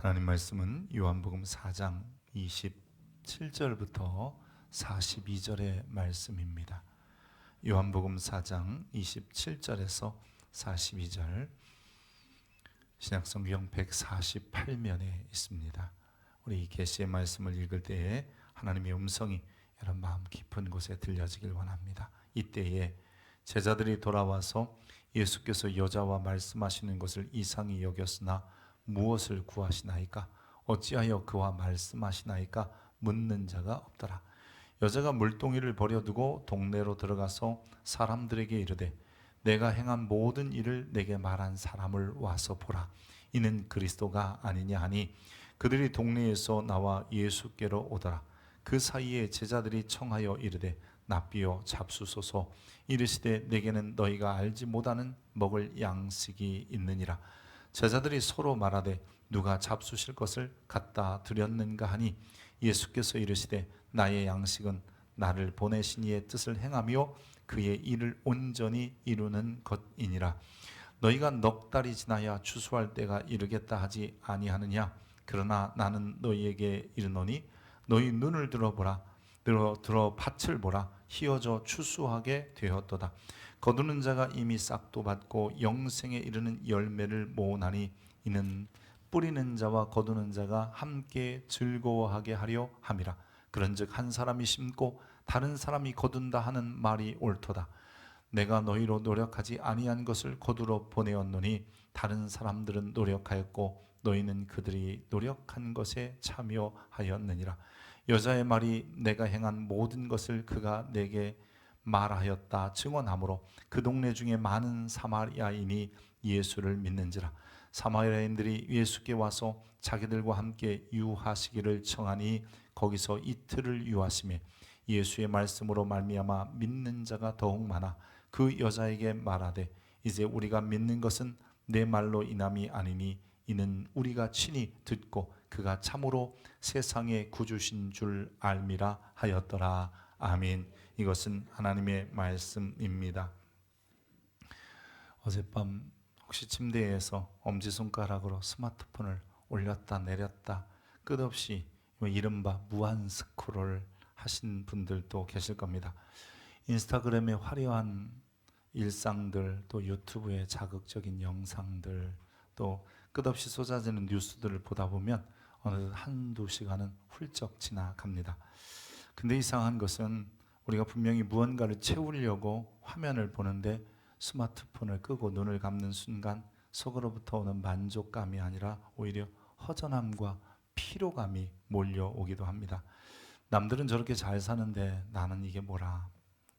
하나님 말씀은 요한복음 4장 27절부터 42절의 말씀입니다. 요한복음 4장 27절에서 42절, 신약성경 148면에 있습니다. 우리 계시의 말씀을 읽을 때에 하나님의 음성이 여러분 마음 깊은 곳에 들려지길 원합니다. 이때에 제자들이 돌아와서 예수께서 여자와 말씀하시는 것을 이상히 여겼으나 무엇을 구하시나이까? 어찌하여 그와 말씀하시나이까? 묻는 자가 없더라. 여자가 물동이를 버려두고 동네로 들어가서 사람들에게 이르되 내가 행한 모든 일을 내게 말한 사람을 와서 보라. 이는 그리스도가 아니냐 하니 그들이 동네에서 나와 예수께로 오더라. 그 사이에 제자들이 청하여 이르되 납비여 잡수소서. 이르시되 내게는 너희가 알지 못하는 먹을 양식이 있느니라. 제자들이 서로 말하되 누가 잡수실 것을 갖다 드렸는가 하니 예수께서 이르시되 나의 양식은 나를 보내신 이의 뜻을 행하며 그의 일을 온전히 이루는 것이니라. 너희가 넉 달이 지나야 추수할 때가 이르겠다 하지 아니하느냐? 그러나 나는 너희에게 이르노니 너희 눈을 들어보라. 들어 밭을 보라. 희어져 추수하게 되었도다. 거두는 자가 이미 싹도 받고 영생에 이르는 열매를 모으나니 이는 뿌리는 자와 거두는 자가 함께 즐거워하게 하려 함이라. 그런즉 한 사람이 심고 다른 사람이 거둔다 하는 말이 옳도다. 내가 너희로 노력하지 아니한 것을 거두러 보내었노니 다른 사람들은 노력하였고 너희는 그들이 노력한 것에 참여하였느니라. 여자의 말이 내가 행한 모든 것을 그가 내게 말하였다 증언하므로 그 동네 중에 많은 사마리아인이 예수를 믿는지라. 사마리아인들이 예수께 와서 자기들과 함께 유하시기를 청하니 거기서 이틀을 유하시매 예수의 말씀으로 말미암아 믿는 자가 더욱 많아 그 여자에게 말하되 이제 우리가 믿는 것은 내 말로 인함이 아니니 이는 우리가 친히 듣고 그가 참으로 세상의 구주신 줄 알미라 하였더라. 아멘. 이것은 하나님의 말씀입니다. 어젯밤 혹시 침대에서 엄지손가락으로 스마트폰을 올렸다 내렸다 끝없이 이른바 무한 스크롤 하신 분들도 계실 겁니다. 인스타그램의 화려한 일상들, 또 유튜브의 자극적인 영상들, 또 끝없이 쏟아지는 뉴스들을 보다 보면 어느덧 한두 시간은 훌쩍 지나갑니다. 근데 이상한 것은 우리가 분명히 무언가를 채우려고 화면을 보는데 스마트폰을 끄고 눈을 감는 순간 속으로부터 오는 만족감이 아니라 오히려 허전함과 피로감이 몰려오기도 합니다. 남들은 저렇게 잘 사는데 나는 이게 뭐라.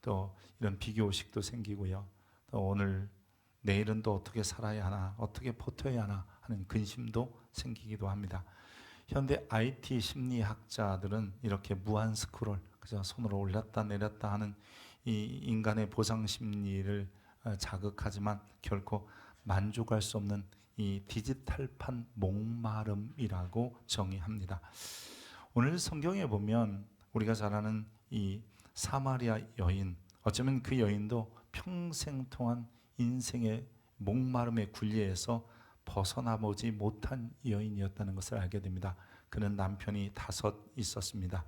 또 이런 비교의식도 생기고요. 또 오늘 내일은 또 어떻게 살아야 하나, 어떻게 버텨야 하나 하는 근심도 생기기도 합니다. 현대 IT 심리학자들은 이렇게 무한 스크롤, 그저 손으로 올렸다 내렸다 하는 이 인간의 보상 심리를 자극하지만 결코 만족할 수 없는 이 디지털판 목마름이라고 정의합니다. 오늘 성경에 보면 우리가 잘 아는 이 사마리아 여인, 어쩌면 그 여인도 평생 동안 인생의 목마름의 굴레에서 벗어나보지 못한 여인이었다는 것을 알게 됩니다. 그는 남편이 5 있었습니다.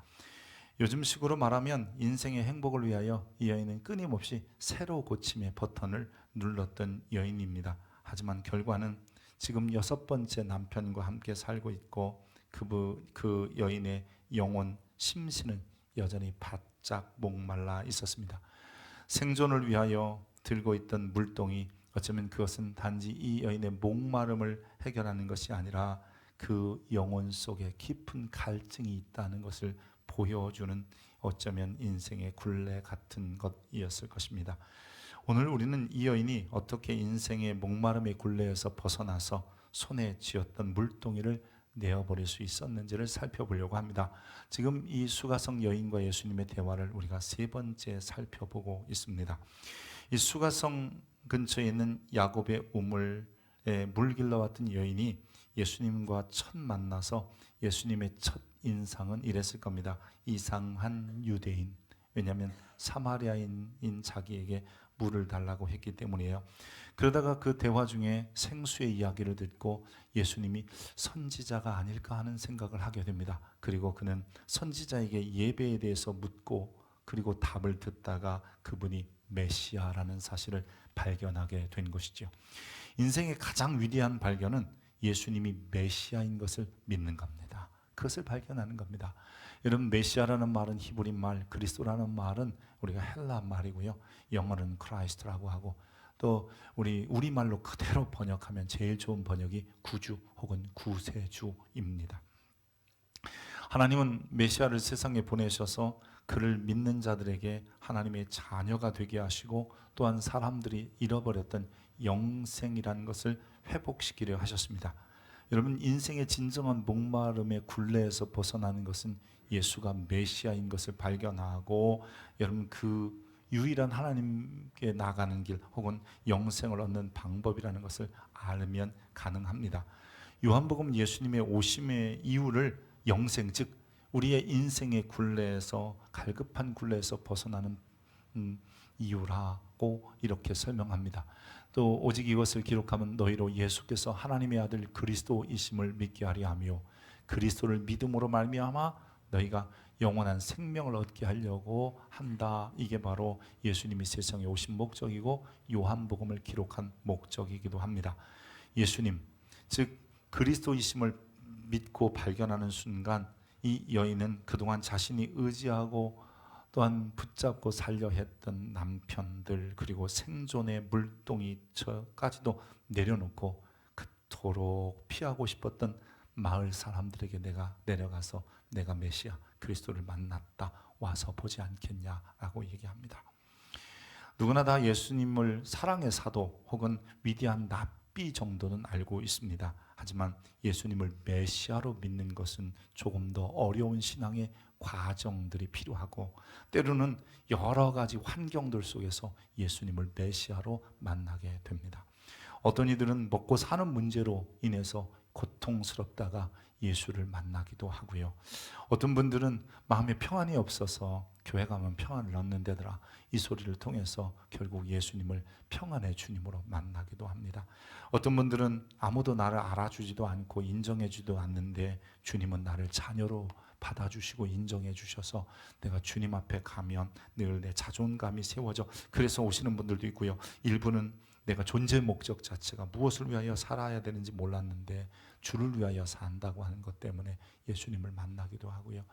요즘식으로 말하면 인생의 행복을 위하여 이 여인은 끊임없이 새로 고침의 버튼을 눌렀던 여인입니다. 하지만 결과는 지금 6번째 남편과 함께 살고 있고 그 여인의 영혼, 심신은 여전히 바짝 목말라 있었습니다. 생존을 위하여 들고 있던 물동이 어쩌면 그것은 단지 이 여인의 목마름을 해결하는 것이 아니라 그 영혼 속에 깊은 갈증이 있다는 것을 보여주는 어쩌면 인생의 굴레 같은 것이었을 것입니다. 오늘 우리는 이 여인이 어떻게 인생의 목마름의 굴레에서 벗어나서 손에 쥐었던 물동이를 내어버릴 수 있었는지를 살펴보려고 합니다. 지금 이 수가성 여인과 예수님의 대화를 우리가 3번째 살펴보고 있습니다. 이 수가성 근처에 있는 야곱의 우물에 물 길러왔던 여인이 예수님과 첫 만나서 예수님의 첫 인상은 이랬을 겁니다. 이상한 유대인. 왜냐하면 사마리아인인 자기에게 물을 달라고 했기 때문이에요. 그러다가 그 대화 중에 생수의 이야기를 듣고 예수님이 선지자가 아닐까 하는 생각을 하게 됩니다. 그리고 그는 선지자에게 예배에 대해서 묻고 그리고 답을 듣다가 그분이 메시아라는 사실을 발견하게 된 것이죠. 인생의 가장 위대한 발견은 예수님이 메시아인 것을 믿는 겁니다. 그것을 발견하는 겁니다. 여러분, 메시아라는 말은 히브리 말, 그리스도라는 말은 우리가 헬라 말이고요. 영어는 크라이스트라고 하고, 또 우리말로 그대로 번역하면 제일 좋은 번역이 구주 혹은 구세주입니다. 하나님은 메시아를 세상에 보내셔서 그를 믿는 자들에게 하나님의 자녀가 되게 하시고, 또한 사람들이 잃어버렸던 영생이라는 것을 회복시키려 하셨습니다. 여러분, 인생의 진정한 목마름의 굴레에서 벗어나는 것은 예수가 메시아인 것을 발견하고, 여러분, 그 유일한 하나님께 나가는 길 혹은 영생을 얻는 방법이라는 것을 알면 가능합니다. 요한복음 예수님의 오심의 이유를 영생, 즉 우리의 인생의 굴레에서, 갈급한 굴레에서 벗어나는 이유라고 이렇게 설명합니다. 또 오직 이것을 기록하면 너희로 예수께서 하나님의 아들 그리스도이심을 믿게 하리 하며 그리스도를 믿음으로 말미암아 너희가 영원한 생명을 얻게 하려고 한다. 이게 바로 예수님이 세상에 오신 목적이고 요한복음을 기록한 목적이기도 합니다. 예수님, 즉 그리스도이심을 믿고 발견하는 순간 이 여인은 그동안 자신이 의지하고 또한 붙잡고 살려 했던 남편들, 그리고 생존의 물동이까지도 내려놓고 그토록 피하고 싶었던 마을 사람들에게 내가 내려가서 내가 메시아 그리스도를 만났다, 와서 보지 않겠냐라고 얘기합니다. 누구나 다 예수님을 사랑의 사도 혹은 위대한 랍비 정도는 알고 있습니다. 하지만 예수님을 메시아로 믿는 것은 조금 더 어려운 신앙의 과정들이 필요하고, 때로는 여러 가지 환경들 속에서 예수님을 메시아로 만나게 됩니다. 어떤 이들은 먹고 사는 문제로 인해서 고통스럽다가 예수를 만나기도 하고요. 어떤 분들은 마음에 평안이 없어서 교회 가면 평안을 얻는 데더라, 이 소리를 통해서 결국 예수님을 평안의 주님으로 만나기도 합니다. 어떤 분들은 아무도 나를 알아주지도 않고 인정해주지도 않는데 주님은 나를 자녀로 받아주시고 인정해 주셔서 내가 주님 앞에 가면 늘 내 자존감이 세워져, 그래서 오시는 분들도 있고요. 일부는 내가 존재 목적 자체가 무엇을 위하여 살아야 되는지 몰랐는데 주를 위하여 산다고 하는 것 때문에 예수님을 만나기도 하고요.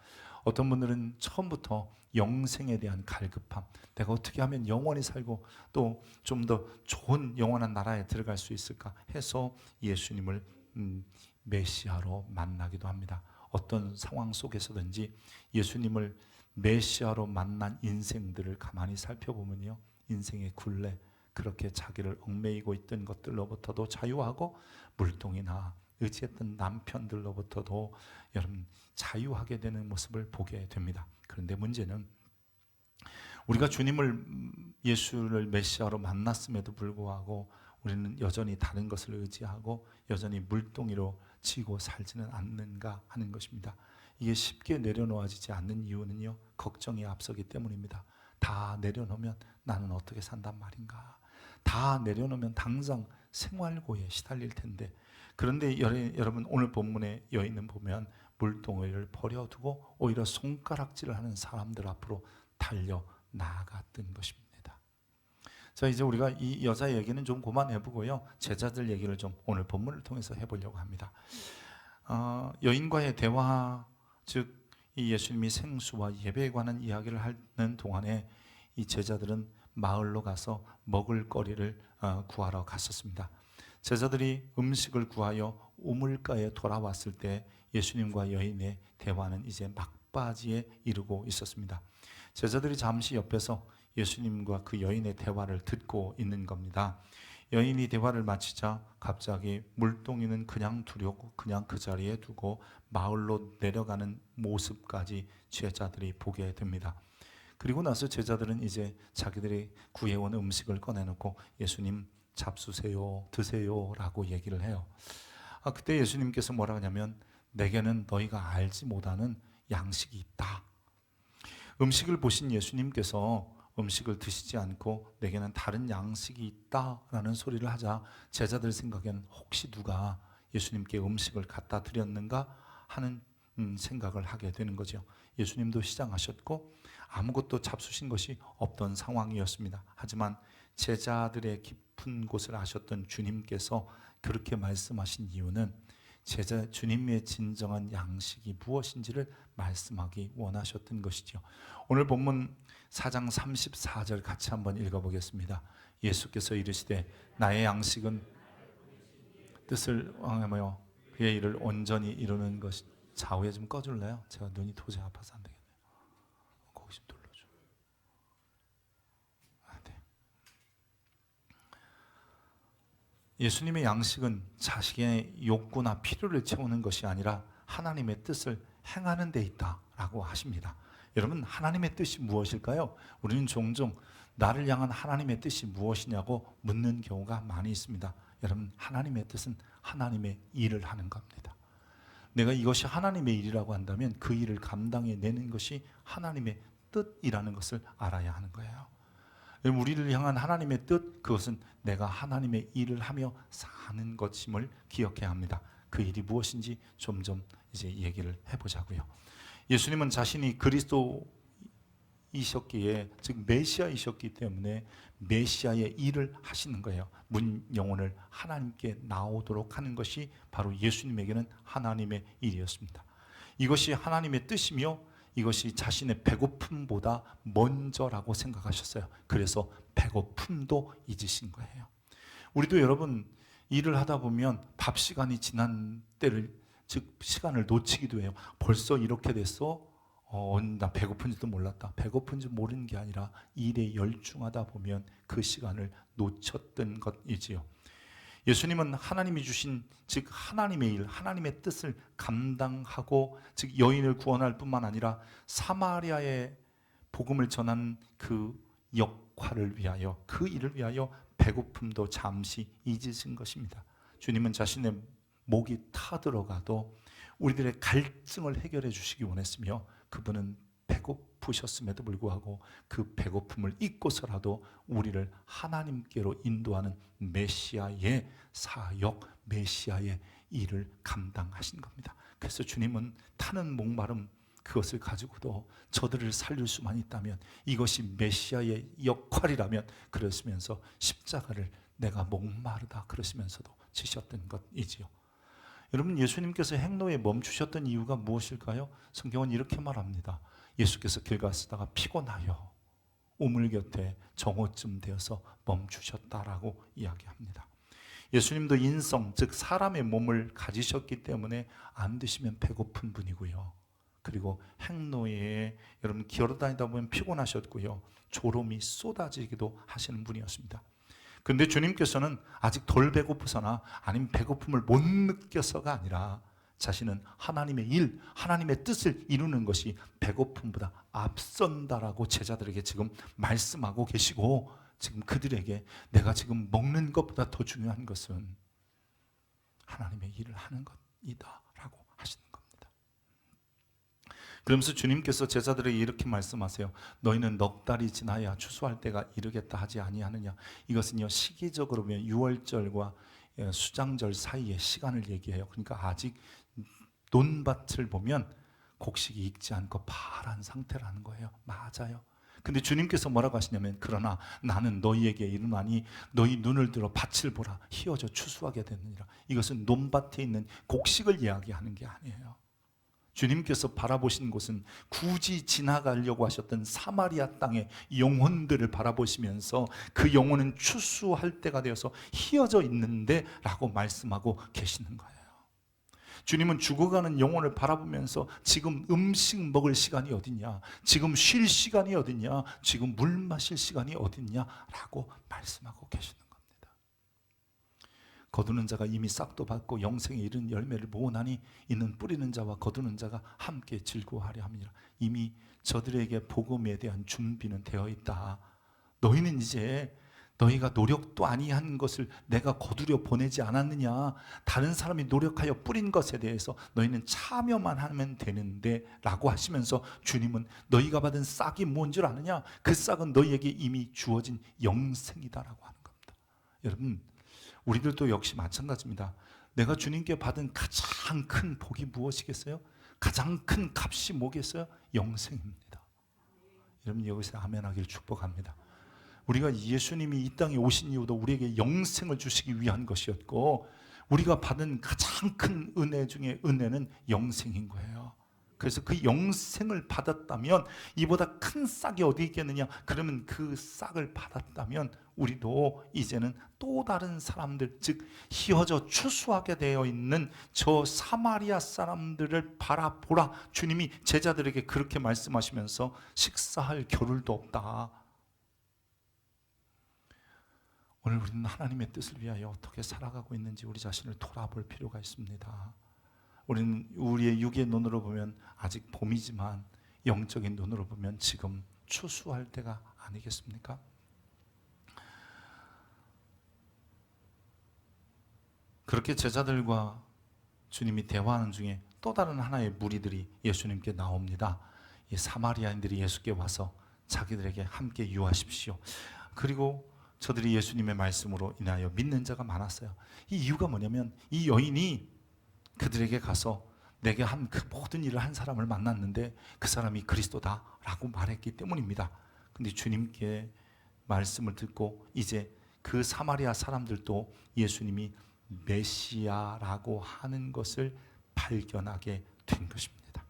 어떤 분들은 처음부터 영생에 대한 갈급함, 내가 어떻게 하면 영원히 살고 또 좀 더 좋은 영원한 나라에 들어갈 수 있을까 해서 예수님을 메시아로 만나기도 합니다. 어떤 상황 속에서든지 예수님을 메시아로 만난 인생들을 가만히 살펴보면요, 인생의 굴레, 그렇게 자기를 얽매이고 있던 것들로부터도 자유하고 물동이나 의지했던 남편들로부터도 여러분 자유하게 되는 모습을 보게 됩니다. 그런데 문제는 우리가 예수를 메시아로 만났음에도 불구하고 우리는 여전히 다른 것을 의지하고 여전히 물동이로 치고 살지는 않는가 하는 것입니다. 이게 쉽게 내려놓아지지 않는 이유는요, 걱정이 앞서기 때문입니다. 다 내려놓으면 나는 어떻게 산단 말인가, 다 내려놓으면 당장 생활고에 시달릴 텐데. 그런데 여러분, 오늘 본문의 여인은 보면 물동이를 버려두고 오히려 손가락질을 하는 사람들 앞으로 달려 나아갔던 것입니다. 자, 이제 우리가 이 여자 얘기는 좀 그만해보고요, 제자들 얘기를 좀 오늘 본문을 통해서 해보려고 합니다. 여인과의 대화, 즉 이 예수님이 생수와 예배에 관한 이야기를 하는 동안에 이 제자들은 마을로 가서 먹을 거리를 구하러 갔었습니다. 제자들이 음식을 구하여 우물가에 돌아왔을 때 예수님과 여인의 대화는 이제 막바지에 이르고 있었습니다. 제자들이 잠시 옆에서 예수님과 그 여인의 대화를 듣고 있는 겁니다. 여인이 대화를 마치자 갑자기 물동이는 그냥 두려고 그냥 그 자리에 두고 마을로 내려가는 모습까지 제자들이 보게 됩니다. 그리고 나서 제자들은 이제 자기들이 구해온 음식을 꺼내놓고 예수님 잡수세요, 드세요 라고 얘기를 해요. 그때 예수님께서 뭐라 하냐면 내게는 너희가 알지 못하는 양식이 있다. 음식을 보신 예수님께서 음식을 드시지 않고 내게는 다른 양식이 있다라는 소리를 하자 제자들 생각에는 혹시 누가 예수님께 음식을 갖다 드렸는가 하는 생각을 하게 되는 거죠. 예수님도 시장하셨고 아무것도 잡수신 것이 없던 상황이었습니다. 하지만 제자들의 깊은 곳을 아셨던 주님께서 그렇게 말씀하신 이유는 주님의 진정한 양식이 무엇인지를 말씀하기 원하셨던 것이죠. 오늘 본문 4장 34절 같이 한번 읽어보겠습니다. 예수께서 이르시되 나의 양식은 뜻을 행하며 그의 일을 온전히 이루는 것이. 좌우에 좀 꺼줄래요? 제가 눈이 도저히 아파서 안 되겠네요. 거기 좀 눌러줘. 네. 예수님의 양식은 자식의 욕구나 필요를 채우는 것이 아니라 하나님의 뜻을 행하는 데 있다라고 하십니다. 여러분, 하나님의 뜻이 무엇일까요? 우리는 종종 나를 향한 하나님의 뜻이 무엇이냐고 묻는 경우가 많이 있습니다. 여러분, 하나님의 뜻은 하나님의 일을 하는 겁니다. 내가 이것이 하나님의 일이라고 한다면 그 일을 감당해내는 것이 하나님의 뜻이라는 것을 알아야 하는 거예요. 우리를 향한 하나님의 뜻, 그것은 내가 하나님의 일을 하며 사는 것임을 기억해야 합니다. 그 일이 무엇인지 점점 이제 얘기를 해보자고요. 예수님은 자신이 그리스도이셨기에, 즉 메시아이셨기 때문에 메시아의 일을 하시는 거예요. 문 영혼을 하나님께 나오도록 하는 것이 바로 예수님에게는 하나님의 일이었습니다. 이것이 하나님의 뜻이며 이것이 자신의 배고픔보다 먼저라고 생각하셨어요. 그래서 배고픔도 잊으신 거예요. 우리도 여러분 일을 하다 보면 밥 시간이 지난 때를, 즉 시간을 놓치기도 해요. 벌써 이렇게 됐어? 나 배고픈지도 몰랐다. 배고픈지 모르는 게 아니라 일에 열중하다 보면 그 시간을 놓쳤던 것이지요. 예수님은 하나님이 주신, 즉 하나님의 일, 하나님의 뜻을 감당하고, 즉 여인을 구원할 뿐만 아니라 사마리아의 복음을 전하는 그 역할을 위하여, 그 일을 위하여 배고픔도 잠시 잊으신 것입니다. 주님은 자신의 목이 타들어가도 우리들의 갈증을 해결해 주시기 원했으며, 그분은 배고프셨음에도 불구하고 그 배고픔을 잊고서라도 우리를 하나님께로 인도하는 메시아의 사역, 메시아의 일을 감당하신 겁니다. 그래서 주님은 타는 목마름, 그것을 가지고도 저들을 살릴 수만 있다면, 이것이 메시아의 역할이라면 그러시면서 십자가를 내가 목마르다 그러시면서도 지셨던 것이지요. 여러분, 예수님께서 행로에 멈추셨던 이유가 무엇일까요? 성경은 이렇게 말합니다. 예수께서 길 가시다가 피곤하여 우물 곁에 정오쯤 되어서 멈추셨다라고 이야기합니다. 예수님도 인성, 즉 사람의 몸을 가지셨기 때문에 안 드시면 배고픈 분이고요. 그리고 행로에 여러분 기어다니다 보면 피곤하셨고요. 졸음이 쏟아지기도 하시는 분이었습니다. 근데 주님께서는 아직 덜 배고프거나 아니면 배고픔을 못 느껴서가 아니라 자신은 하나님의 일, 하나님의 뜻을 이루는 것이 배고픔보다 앞선다라고 제자들에게 지금 말씀하고 계시고, 지금 그들에게 내가 지금 먹는 것보다 더 중요한 것은 하나님의 일을 하는 것이다 라고 하시는 겁니다. 그러면서 주님께서 제자들에게 이렇게 말씀하세요. 너희는 넉 달이 지나야 추수할 때가 이르겠다 하지 아니하느냐. 이것은요, 시기적으로 보면 6월절과 수장절 사이의 시간을 얘기해요. 그러니까 아직 논밭을 보면 곡식이 익지 않고 파란 상태라는 거예요. 맞아요. 근데 주님께서 뭐라고 하시냐면, 그러나 나는 너희에게 이르노니 너희 눈을 들어 밭을 보라, 희어져 추수하게 되느니라. 이것은 논밭에 있는 곡식을 이야기하는 게 아니에요. 주님께서 바라보신 곳은 굳이 지나가려고 하셨던 사마리아 땅의 영혼들을 바라보시면서 그 영혼은 추수할 때가 되어서 희어져 있는데 라고 말씀하고 계시는 거예요. 주님은 죽어가는 영혼을 바라보면서 지금 음식 먹을 시간이 어딨냐, 지금 쉴 시간이 어딨냐, 지금 물 마실 시간이 어딨냐 라고 말씀하고 계시는 겁니다. 거두는 자가 이미 싹도 받고 영생에 이른 열매를 모으나니 이는 뿌리는 자와 거두는 자가 함께 즐거워하려 함이라. 이미 저들에게 복음에 대한 준비는 되어 있다. 너희는 이제 너희가 노력도 아니한 것을 내가 거두려 보내지 않았느냐? 다른 사람이 노력하여 뿌린 것에 대해서 너희는 참여만 하면 되는데 라고 하시면서 주님은 너희가 받은 싹이 뭔 줄 아느냐? 그 싹은 너희에게 이미 주어진 영생이다라고 하는 겁니다. 여러분, 우리들도 역시 마찬가지입니다. 내가 주님께 받은 가장 큰 복이 무엇이겠어요? 가장 큰 값이 뭐겠어요? 영생입니다. 여러분, 여기서 아멘 하기를 축복합니다. 우리가 예수님이 이 땅에 오신 이유도 우리에게 영생을 주시기 위한 것이었고, 우리가 받은 가장 큰 은혜 중에 은혜는 영생인 거예요. 그래서 그 영생을 받았다면 이보다 큰 싹이 어디 있겠느냐? 그러면 그 싹을 받았다면 우리도 이제는 또 다른 사람들, 즉 휘어져 추수하게 되어 있는 저 사마리아 사람들을 바라보라. 주님이 제자들에게 그렇게 말씀하시면서 식사할 겨를도 없다. 오늘 우리는 하나님의 뜻을 위하여 어떻게 살아가고 있는지 우리 자신을 돌아볼 필요가 있습니다. 우리는 우리의 육의 눈으로 보면 아직 봄이지만 영적인 눈으로 보면 지금 추수할 때가 아니겠습니까? 그렇게 제자들과 주님이 대화하는 중에 또 다른 하나의 무리들이 예수님께 나옵니다. 이 사마리아인들이 예수께 와서 자기들에게 함께 유하십시오. 그리고 저들이 예수님의 말씀으로 인하여 믿는 자가 많았어요. 이 이유가 뭐냐면 이 여인이 그들에게 가서 내게 한 그 모든 일을 한 사람을 만났는데 그 사람이 그리스도다라고 말했기 때문입니다. 근데 주님께 말씀을 듣고 이제 그 사마리아 사람들도 예수님이 메시아라고 하는 것을 발견하게 된 것입니다.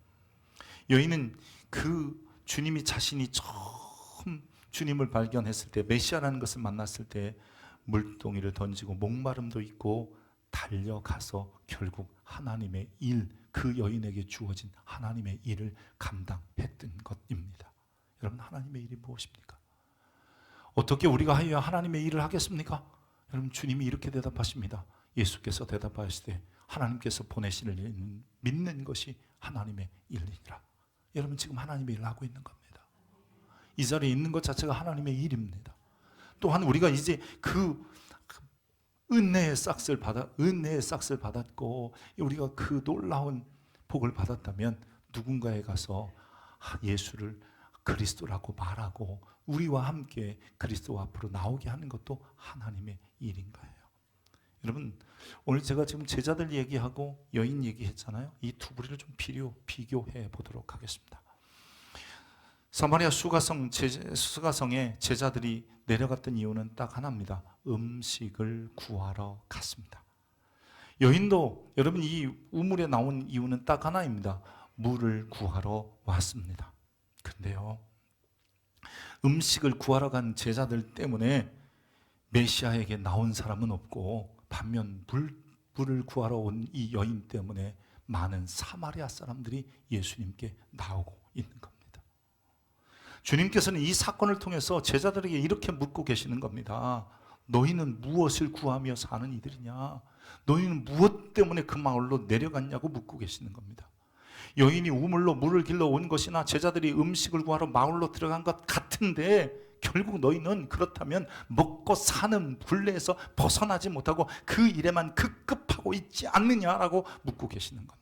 여인은 그 주님이 자신이 처음 주님을 발견했을 때, 메시아라는 것을 만났을 때 물동이를 던지고 목마름도 있고 달려가서 결국 하나님의 일, 그 여인에게 주어진 하나님의 일을 감당했던 것입니다. 여러분, 하나님의 일이 무엇입니까? 어떻게 우리가 하여야 하나님의 일을 하겠습니까? 여러분, 주님이 이렇게 대답하십니다. 예수께서 대답하시되 하나님께서 보내시는 일은 믿는 것이 하나님의 일이라. 여러분, 지금 하나님의 일을 하고 있는 겁니다. 이 자리에 있는 것 자체가 하나님의 일입니다. 또한 우리가 이제 그 은혜의 싹을 받았고 우리가 그 놀라운 복을 받았다면 누군가에 가서 예수를 그리스도라고 말하고 우리와 함께 그리스도 앞으로 나오게 하는 것도 하나님의 일인 거예요. 여러분, 오늘 제가 지금 제자들 얘기하고 여인 얘기했잖아요. 이 두 부리를 좀 비교해 보도록 하겠습니다. 사마리아 수가성에 제자들이 내려갔던 이유는 딱 하나입니다. 음식을 구하러 갔습니다. 여인도 여러분 이 우물에 나온 이유는 딱 하나입니다. 물을 구하러 왔습니다. 근데요, 음식을 구하러 간 제자들 때문에 메시아에게 나온 사람은 없고, 반면 물을 구하러 온 이 여인 때문에 많은 사마리아 사람들이 예수님께 나오고 있는 겁니다. 주님께서는 이 사건을 통해서 제자들에게 이렇게 묻고 계시는 겁니다. 너희는 무엇을 구하며 사는 이들이냐? 너희는 무엇 때문에 그 마을로 내려갔냐고 묻고 계시는 겁니다. 여인이 우물로 물을 길러 온 것이나 제자들이 음식을 구하러 마을로 들어간 것 같은데, 결국 너희는 그렇다면 먹고 사는 굴레에서 벗어나지 못하고 그 일에만 급급하고 있지 않느냐라고 묻고 계시는 겁니다.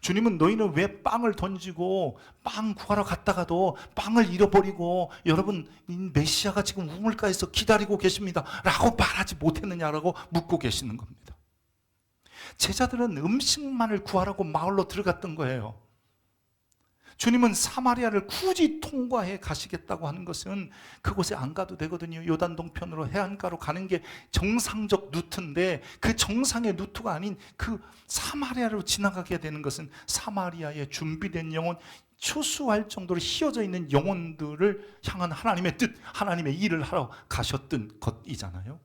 주님은 너희는 왜 빵을 던지고 빵 구하러 갔다가도 빵을 잃어버리고 여러분 메시아가 지금 우물가에서 기다리고 계십니다 라고 말하지 못했느냐라고 묻고 계시는 겁니다. 제자들은 음식만을 구하라고 마을로 들어갔던 거예요. 주님은 사마리아를 굳이 통과해 가시겠다고 하는 것은 그곳에 안 가도 되거든요. 요단 동편으로 해안가로 가는 게 정상적 루트인데, 그 정상의 루트가 아닌 그 사마리아로 지나가게 되는 것은 사마리아에 준비된 영혼, 추수할 정도로 휘어져 있는 영혼들을 향한 하나님의 뜻, 하나님의 일을 하러 가셨던 것이잖아요.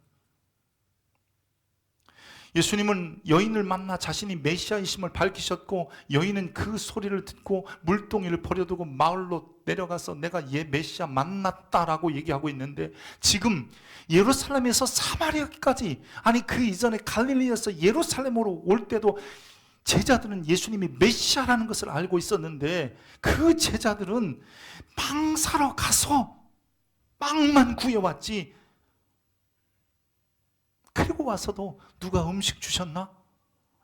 예수님은 여인을 만나 자신이 메시아이심을 밝히셨고, 여인은 그 소리를 듣고 물동이를 버려두고 마을로 내려가서 내가 얘 메시아 만났다라고 얘기하고 있는데, 지금 예루살렘에서 사마리아까지, 아니 그 이전에 갈릴리에서 예루살렘으로 올 때도 제자들은 예수님이 메시아라는 것을 알고 있었는데, 그 제자들은 빵 사러 가서 빵만 구해왔지. 그리고 와서도 누가 음식 주셨나?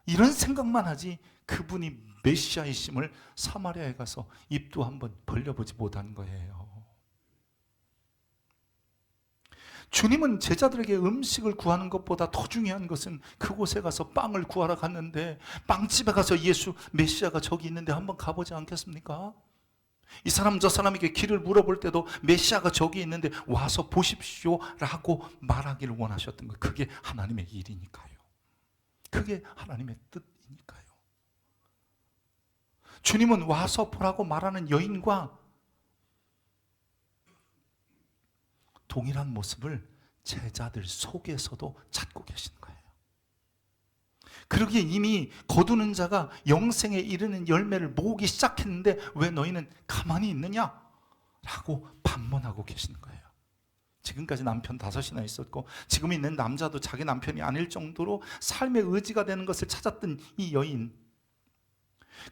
이런 생각만 하지 그분이 메시아이심을 사마리아에 가서 입도 한번 벌려보지 못한 거예요. 주님은 제자들에게 음식을 구하는 것보다 더 중요한 것은 그곳에 가서 빵을 구하러 갔는데, 빵집에 가서 예수 메시아가 저기 있는데 한번 가보지 않겠습니까? 이 사람 저 사람에게 길을 물어볼 때도 메시아가 저기 있는데 와서 보십시오 라고 말하기를 원하셨던 거예요. 그게 하나님의 일이니까요. 그게 하나님의 뜻이니까요. 주님은 와서 보라고 말하는 여인과 동일한 모습을 제자들 속에서도 찾고 계신 거예요. 그러기에 이미 거두는 자가 영생에 이르는 열매를 모으기 시작했는데 왜 너희는 가만히 있느냐? 라고 반문하고 계시는 거예요. 지금까지 남편 5이나 있었고 지금 있는 남자도 자기 남편이 아닐 정도로 삶의 의지가 되는 것을 찾았던 이 여인,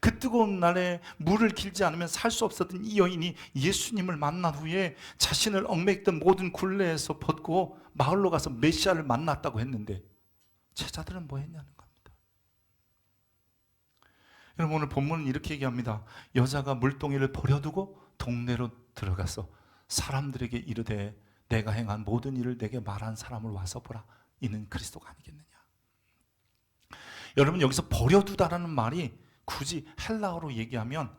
그 뜨거운 날에 물을 길지 않으면 살 수 없었던 이 여인이 예수님을 만난 후에 자신을 얽매이던 모든 굴레에서 벗고 마을로 가서 메시아를 만났다고 했는데 제자들은 뭐 했냐는 겁니다. 여러분, 오늘 본문은 이렇게 얘기합니다. 여자가 물동이를 버려두고 동네로 들어가서 사람들에게 이르되 내가 행한 모든 일을 내게 말한 사람을 와서 보라. 이는 그리스도가 아니겠느냐. 여러분, 여기서 버려두다라는 말이 굳이 헬라어로 얘기하면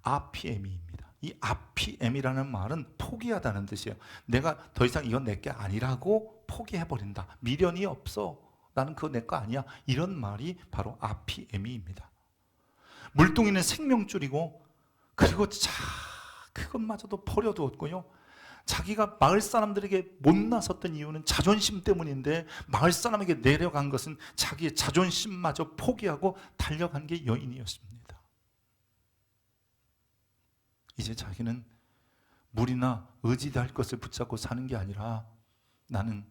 아피에미입니다. 이 아피에미라는 말은 포기하다는 뜻이에요. 내가 더 이상 이건 내게 아니라고 포기해버린다. 미련이 없어. 나는 그거 내 거 아니야. 이런 말이 바로 아피에미입니다. 물동이는 생명줄이고, 그리고 그것마저도 버려두었고요. 자기가 마을 사람들에게 못 나섰던 이유는 자존심 때문인데 마을 사람에게 내려간 것은 자기의 자존심마저 포기하고 달려간 게 여인이었습니다. 이제 자기는 물이나 의지할 것을 붙잡고 사는 게 아니라 나는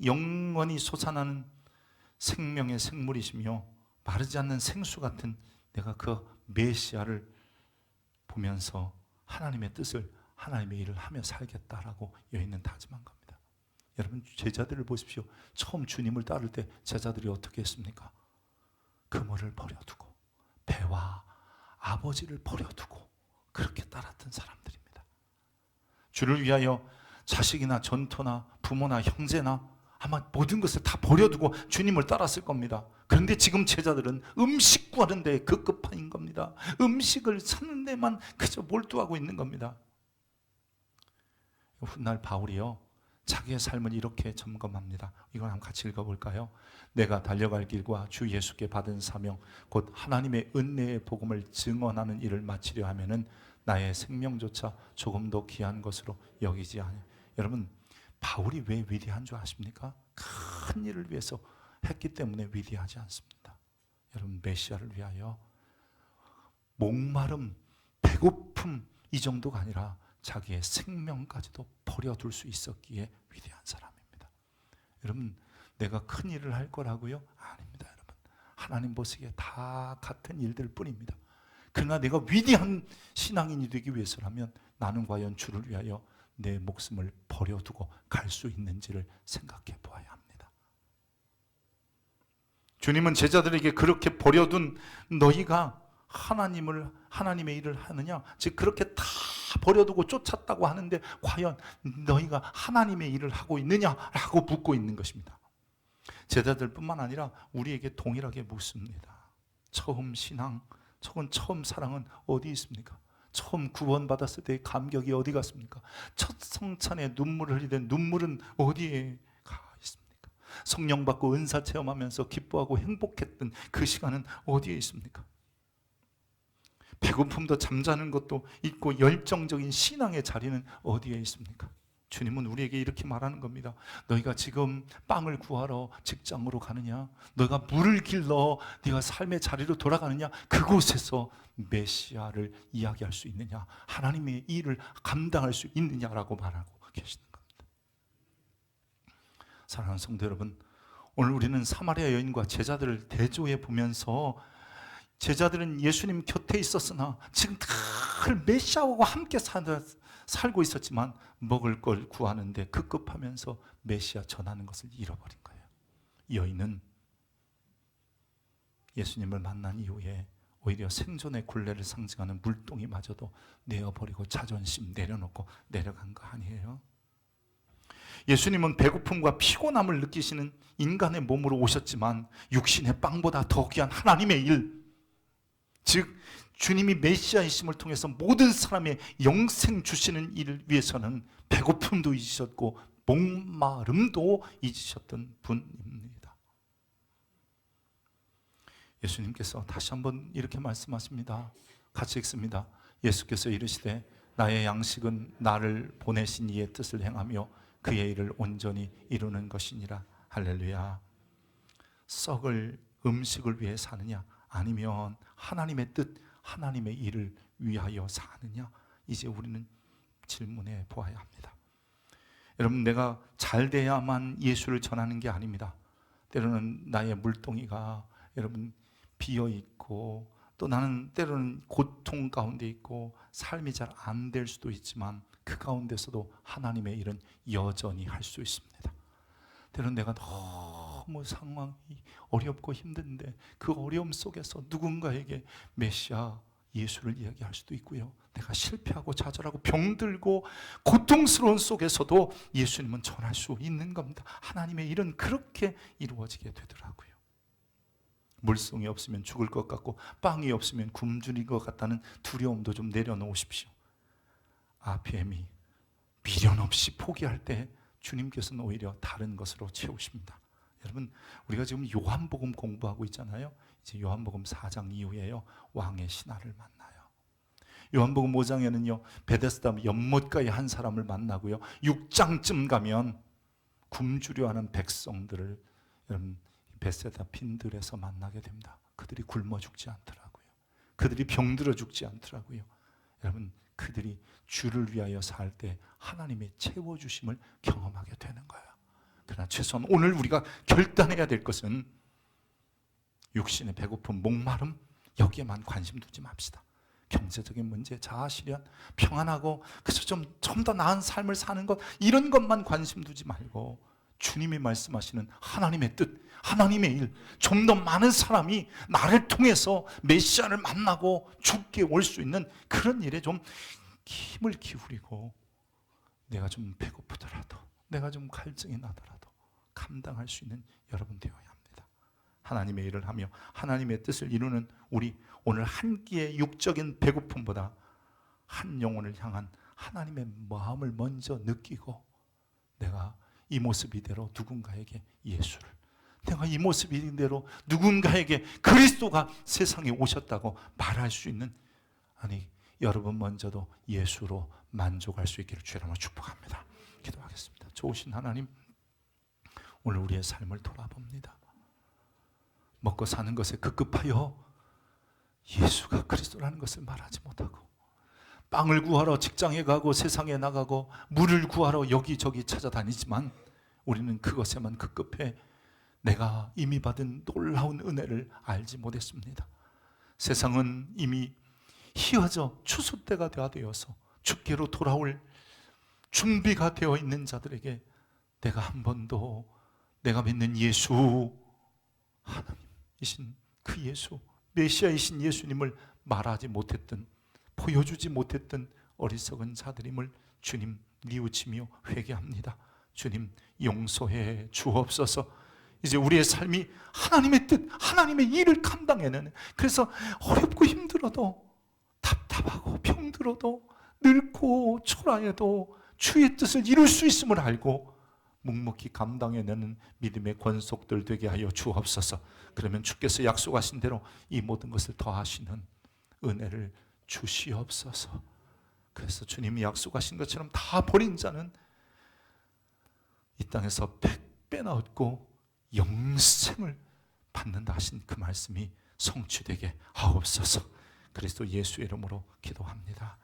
영원히 솟아나는 생명의 생물이시며 마르지 않는 생수 같은 내가 그 메시아를 보면서 하나님의 뜻을, 하나님의 일을 하며 살겠다라고 여인은 다짐한 겁니다. 여러분, 제자들을 보십시오. 처음 주님을 따를 때 제자들이 어떻게 했습니까? 그물을 버려두고 배와 아버지를 버려두고 그렇게 따랐던 사람들입니다. 주를 위하여 자식이나 전토나 부모나 형제나 아마 모든 것을 다 버려두고 주님을 따랐을 겁니다. 그런데 지금 제자들은 음식 구하는 데 급급한 겁니다. 음식을 찾는 데만 그저 몰두하고 있는 겁니다. 훗날 바울이요, 자기의 삶을 이렇게 점검합니다. 이걸 한번 같이 읽어볼까요? 내가 달려갈 길과 주 예수께 받은 사명 곧 하나님의 은혜의 복음을 증언하는 일을 마치려 하면은 나의 생명조차 조금도 귀한 것으로 여기지 않아요. 여러분, 바울이 왜 위대한 줄 아십니까? 큰 일을 위해서 했기 때문에 위대하지 않습니다. 여러분, 메시아를 위하여 목마름, 배고픔 이 정도가 아니라 자기의 생명까지도 버려둘 수 있었기에 위대한 사람입니다. 여러분, 내가 큰 일을 할 거라고요? 아닙니다. 여러분, 하나님 보시기에 다 같은 일들 뿐입니다. 그러나 내가 위대한 신앙인이 되기 위해서라면 나는 과연 주를 위하여 내 목숨을 버려두고 갈 수 있는지를 생각해 보아야 합니다. 주님은 제자들에게 그렇게 버려둔 너희가 하나님의 일을 하느냐? 즉 그렇게 다 버려두고 쫓았다고 하는데 과연 너희가 하나님의 일을 하고 있느냐라고 묻고 있는 것입니다. 제자들뿐만 아니라 우리에게 동일하게 묻습니다. 처음 신앙, 처음 사랑은 어디 있습니까? 처음 구원받았을 때의 감격이 어디 갔습니까? 첫 성찬에 눈물을 흘리던 눈물은 어디에 가 있습니까? 성령 받고 은사 체험하면서 기뻐하고 행복했던 그 시간은 어디에 있습니까? 배고픔도 잠자는 것도 있고 열정적인 신앙의 자리는 어디에 있습니까? 주님은 우리에게 이렇게 말하는 겁니다. 너희가 지금 빵을 구하러 직장으로 가느냐? 너희가 물을 길러 네가 삶의 자리로 돌아가느냐? 그곳에서 메시아를 이야기할 수 있느냐? 하나님의 일을 감당할 수 있느냐라고 말하고 계시는 겁니다. 사랑하는 성도 여러분, 오늘 우리는 사마리아 여인과 제자들을 대조해 보면서 제자들은 예수님 곁에 있었으나 지금 늘 메시아와 함께 살고 있었지만 먹을 걸 구하는데 급급하면서 메시아 전하는 것을 잃어버린 거예요. 여인은 예수님을 만난 이후에 오히려 생존의 굴레를 상징하는 물동이마저도 내어버리고 자존심 내려놓고 내려간 거 아니에요? 예수님은 배고픔과 피곤함을 느끼시는 인간의 몸으로 오셨지만 육신의 빵보다 더 귀한 하나님의 일, 즉 주님이 메시아이심을 통해서 모든 사람의 영생 주시는 일을 위해서는 배고픔도 잊으셨고 목마름도 잊으셨던 분입니다. 예수님께서 다시 한번 이렇게 말씀하십니다. 같이 읽습니다. 예수께서 이르시되 나의 양식은 나를 보내신 이의 뜻을 행하며 그의 일을 온전히 이루는 것이니라. 할렐루야. 썩을 음식을 위해 사느냐 아니면 하나님의 뜻, 하나님의 일을 위하여 사느냐, 이제 우리는 질문해 보아야 합니다. 여러분, 내가 잘 돼야만 예수를 전하는 게 아닙니다. 때로는 나의 물동이가 여러분 비어 있고, 또 나는 때로는 고통 가운데 있고 삶이 잘 안 될 수도 있지만 그 가운데서도 하나님의 일은 여전히 할 수 있습니다. 때로는 내가 너무 상황이 어렵고 힘든데 그 어려움 속에서 누군가에게 메시아 예수를 이야기할 수도 있고요, 내가 실패하고 좌절하고 병들고 고통스러운 속에서도 예수님은 전할 수 있는 겁니다. 하나님의 일은 그렇게 이루어지게 되더라고요. 물송이 없으면 죽을 것 같고 빵이 없으면 굶주릴 것 같다는 두려움도 좀 내려놓으십시오. RPM이 미련 없이 포기할 때 주님께서는 오히려 다른 것으로 채우십니다. 여러분, 우리가 지금 요한복음 공부하고 있잖아요. 이제 요한복음 4장 이후에요, 왕의 신하를 만나요. 요한복음 5장에는요 베데스다 연못가에 한 사람을 만나고요, 6장쯤 가면 굶주려 하는 백성들을 여러분 베세다 빈들에서 만나게 됩니다. 그들이 굶어 죽지 않더라고요. 그들이 병들어 죽지 않더라고요. 여러분, 그들이 주를 위하여 살 때 하나님의 채워주심을 경험하게 되는 거예요. 그러나 최소한 오늘 우리가 결단해야 될 것은 육신의 배고픔, 목마름, 여기에만 관심 두지 맙시다. 경제적인 문제, 자아실현, 평안하고 그래서 좀 더 나은 삶을 사는 것, 이런 것만 관심 두지 말고 주님이 말씀하시는 하나님의 뜻, 하나님의 일, 좀 더 많은 사람이 나를 통해서 메시아를 만나고 죽게 올 수 있는 그런 일에 좀 힘을 기울이고, 내가 좀 배고프더라도, 내가 좀 갈증이 나더라도 감당할 수 있는 여러분 되어야 합니다. 하나님의 일을 하며 하나님의 뜻을 이루는 우리, 오늘 한 끼의 육적인 배고픔보다 한 영혼을 향한 하나님의 마음을 먼저 느끼고, 내가 이 모습 이대로 누군가에게 예수를, 내가 이 모습 이대로 누군가에게 그리스도가 세상에 오셨다고 말할 수 있는, 아니 여러분 먼저도 예수로 만족할 수 있기를 주의 이름으로 축복합니다. 기도하겠습니다. 좋으신 하나님, 오늘 우리의 삶을 돌아봅니다. 먹고 사는 것에 급급하여 예수가 그리스도라는 것을 말하지 못하고, 빵을 구하러 직장에 가고 세상에 나가고 물을 구하러 여기저기 찾아다니지만 우리는 그것에만 급급해 내가 이미 받은 놀라운 은혜를 알지 못했습니다. 세상은 이미 희어져 추수 때가 되어서 주께로 돌아올 준비가 되어 있는 자들에게 내가 한 번도 내가 믿는 예수, 하나님이신 그 예수, 메시아이신 예수님을 말하지 못했던, 보여주지 못했던 어리석은 자들임을 주님 뉘우치며 회개합니다. 주님 용서해 주옵소서. 이제 우리의 삶이 하나님의 뜻, 하나님의 일을 감당해내는, 그래서 어렵고 힘들어도, 답답하고 병들어도, 늙고 초라해도 주의 뜻을 이룰 수 있음을 알고 묵묵히 감당해내는 믿음의 권속들 되게 하여 주옵소서. 그러면 주께서 약속하신 대로 이 모든 것을 더하시는 은혜를 주시옵소서. 그래서 주님이 약속하신 것처럼 다 버린 자는 이 땅에서 100배나 얻고 영생을 받는다 하신 그 말씀이 성취되게 하옵소서. 그리스도 예수의 이름으로 기도합니다.